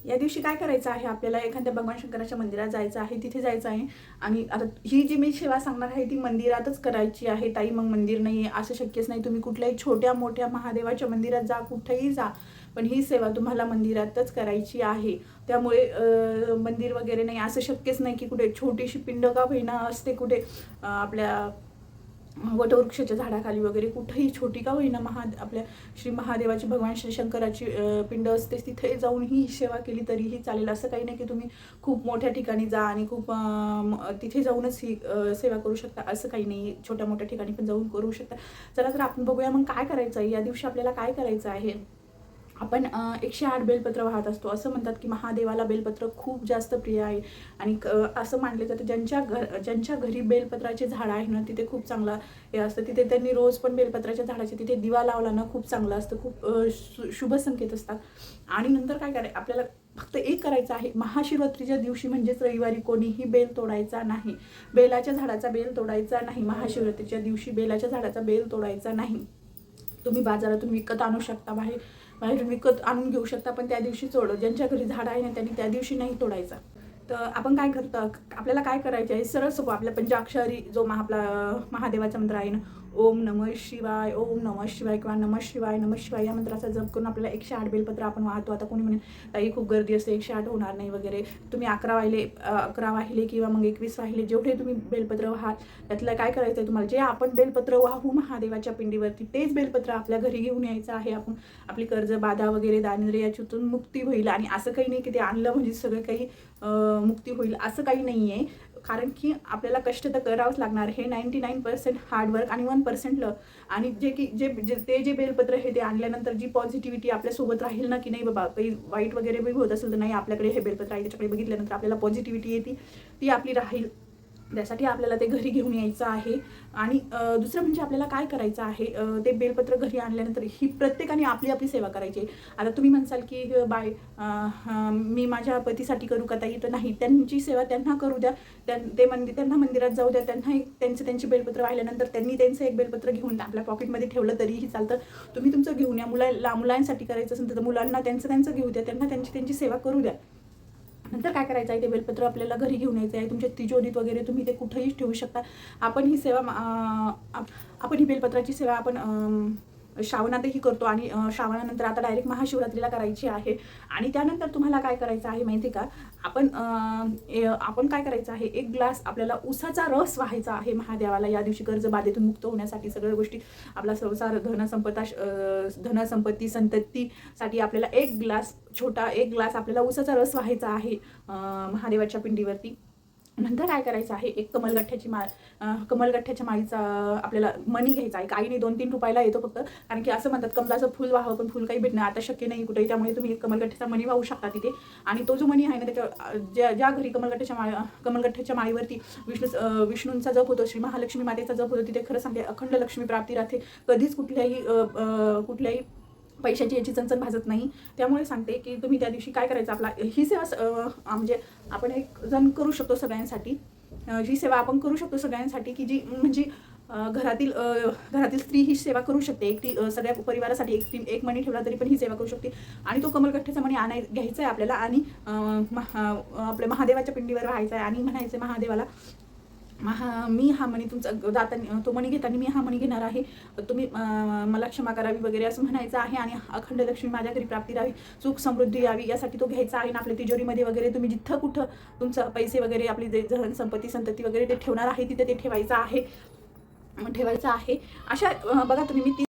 या दिवशी काय करायचं आहे, आपल्याला एखाद्या भगवान शंकराच्या मंदिरात जायचं आहे, तिथे जायचं आहे. आणि आता ही जी मी सेवा सांगणार आहे ती मंदिरातच करायची आहे ताई. मग मंदिर नाही आहे असं शक्यच नाही, तुम्ही कुठल्याही छोट्या मोठ्या महादेवाच्या मंदिरात जा, कुठेही जा, पण ही सेवा तुम्हाला मंदिरातच करायची आहे. त्यामुळे मंदिर वगैरे नाही असं शक्यच नाही की कुठे छोटीशी पिंड का होईना असते, कुठे आपल्या वटवृक्षाच्या झाडाखाली वगैरे कुठेही छोटी का होईना आपल्या श्री महादेवाची, भगवान श्री शंकराची पिंड असते, तिथे जाऊन ही सेवा केली तरीही चालेल. असं काही नाही की तुम्ही खूप मोठ्या ठिकाणी जा आणि खूप तिथे जाऊनच ही सेवा करू शकता, असं काही नाही. छोट्या मोठ्या ठिकाणी पण जाऊन करू शकता. चला तर आपण बघूया मग काय करायचं आहे या दिवशी. आपल्याला काय करायचं आहे, आपण 108 बेलपत्र वाहत असतो. असं म्हणतात की महादेवाला बेलपत्र खूप जास्त प्रिय आहे. आणि असं मानले जातं ज्यांच्या घरी बेलपत्राचे झाड आहे ना, तिथे खूप चांगला हे असतं. तिथे त्यांनी रोज पण बेलपत्राच्या झाडाचे तिथे दिवा लावला ना, खूप चांगलं असतं, खूप शुभ संकेत असतात. आणि नंतर काय करायचं, आपल्याला फक्त एक करायचं आहे, महाशिवरात्रीच्या दिवशी म्हणजेच रविवारी कोणीही बेल तोडायचा नाही, बेलाच्या झाडाचा बेल तोडायचा नाही. महाशिवरात्रीच्या दिवशी बेलाच्या झाडाचा बेल तोडायचा नाही. तुम्ही बाजारातून विकत आणू शकता, बाहेरून विकत आणून घेऊ शकता, पण त्या दिवशी ज्यांच्या घरी झाड आहे ना त्यांनी त्या दिवशी नाही तोडायचा. तर आपण काय करतो, आपल्याला काय करायचे आहे, सरळ सोपं आपल्या पंचाक्षरी जो आपला महादेवाचा मंत्र आहे ना, ओम नमः शिवाय, ओम नमः शिवाय किंवा नमः शिवाय नमः शिवाय या मंत्राचा जप करून आपल्याला 108 बेलपत्र आपण वाहतो. आता कोणी म्हणेल ताई खूप गर्दी असते, 108 होणार नाही वगैरे, तुम्ही 11 वाहिले किंवा मग 21 वाहिले, जेवढे तुम्ही बेलपत्र व्हाल त्यातलं काय करायचं आहे तुम्हाला, जे आपण बेलपत्र वाहू महादेवाच्या पिंडीवरती तेच बेलपत्र आपल्या घरी घेऊन यायचं आहे. आपण आपली कर्ज बाधा वगैरे दारिद्र्य याच्यातून मुक्ती होईल. आणि असं काही नाही की ते आणलं म्हणजे सगळं काही मुक्ती होईल, असं काही नाही आहे. कारण की आपल्याला कष्ट तर करावंच लागणार. हे 99% हार्डवर्क आणि 1% लक. आणि जे बेलपत्र हे ते आणल्यानंतर जी पॉझिटिव्हिटी आपल्यासोबत राहील ना, की नाही बाबा काही वाईट वगैरे बी होत असेल तर नाही, आपल्याकडे हे बेलपत्र आहे त्याच्याकडे बघितल्यानंतर आपल्याला पॉझिटिव्हिटी येते, ती आपली राहील. त्यासाठी आपल्याला ते घरी घेऊन यायचं आहे. आणि दुसरं म्हणजे आपल्याला काय करायचं आहे, ते बेलपत्र घरी आणल्यानंतर ही प्रत्येकाने आपली आपली सेवा करायची आहे. आता तुम्ही म्हणसाल की मी माझ्या पतीसाठी करू का ताई, तर नाही, त्यांची सेवा त्यांना करू द्या. त्यांना मंदिरात जाऊ द्या, त्यांना त्यांची बेलपत्र वाहिल्यानंतर त्यांनी त्यांचं एक बेलपत्र घेऊन आपल्या पॉकेटमध्ये ठेवलं तरीही चालतं. तुम्ही तुमचं घेऊन या. मुलांसाठी करायचं असेल तर मुलांना त्यांचं घेऊ द्या, त्यांना त्यांची सेवा करू द्या. नंतर काय करायचं आहे, ते बेलपत्र आपल्याला घरी घेऊन यायचं आहे. तुमच्या तिजोरीत वगैरे तुम्ही ते कुठेही ठेवू शकता. आपण ही बेलपत्राची सेवा आपण श्रावणातही करतो. आणि श्रावणानंतर आता डायरेक्ट महाशिवरात्रीला करायची आहे. आणि त्यानंतर तुम्हाला काय करायचं आहे माहिती का, आपण काय करायचं आहे, 1 ग्लास आपल्याला उसाचा रस व्हायचा आहे महादेवाला या दिवशी, कर्जबाधेतून मुक्त होण्यासाठी. सगळ्या गोष्टी आपला संसार धनसंपत्ती संततीसाठी आपल्याला 1 ग्लास आपल्याला उसाचा रस व्हायचा आहे महादेवाच्या पिंडीवरती. नंतर काय करायचं आहे, एक कमलगठ्ठ्याच्या माळीचा आपल्याला मणी घ्यायचा आहे. काही नाही, 2-3 रुपयाला येतो फक्त. कारण की असं म्हणतात कमलाचं फुल व्हावं, पण फुल काही भेटणं आता शक्य नाही कुठेही. त्यामुळे तुम्ही एक कमलगठ्ठ्याचा मणी वाहू शकता तिथे. आणि तो जो मणी आहे ना, त्याच्या ज्या घरी कमलगठ्ठ्याच्या माळीवरती विष्णूंचा जप होतो, श्री महालक्ष्मी मातेचा जप होतो, तिथे खरं सांगते अखंड लक्ष्मी प्राप्ती राहते. कधीच कुठल्याही पैशाची याची चणचण भाजत नाही. त्यामुळे सांगते की तुम्ही त्या दिवशी काय करायचं, आपला ही सेवा म्हणजे आपण एक जण करू शकतो सगळ्यांसाठी. ही सेवा आपण करू शकतो सगळ्यांसाठी, की जी म्हणजे घरातील स्त्री ही सेवा करू शकते. एकटी सगळ्या परिवारासाठी एक मणी ठेवला तरी पण ही सेवा करू शकते. आणि तो कमलगठ्ठ्याचा मणी घ्यायचा आहे आपल्याला. आणि आपल्या महादेवाच्या पिंडीवर व्हायचा आहे. आणि म्हणायचं महादेवाला, मी हा मणी तुमचा तो मणी घेताना मी हा मणी घेणार आहे, तुम्ही मला क्षमा करावी वगैरे असं म्हणायचं आहे. आणि अखंड लक्ष्मी माझ्या घरी प्राप्ती राहावी, सुख समृद्धी यावी, यासाठी तो घ्यायचा आहे. आणि आपल्या तिजोरीमध्ये वगैरे तुम्ही जिथं कुठं तुमचं पैसे वगैरे आपली जे संपत्ती संतती वगैरे ते ठेवणार आहे तिथे ते ठेवायचं आहे. अशा बघा तुम्ही, मी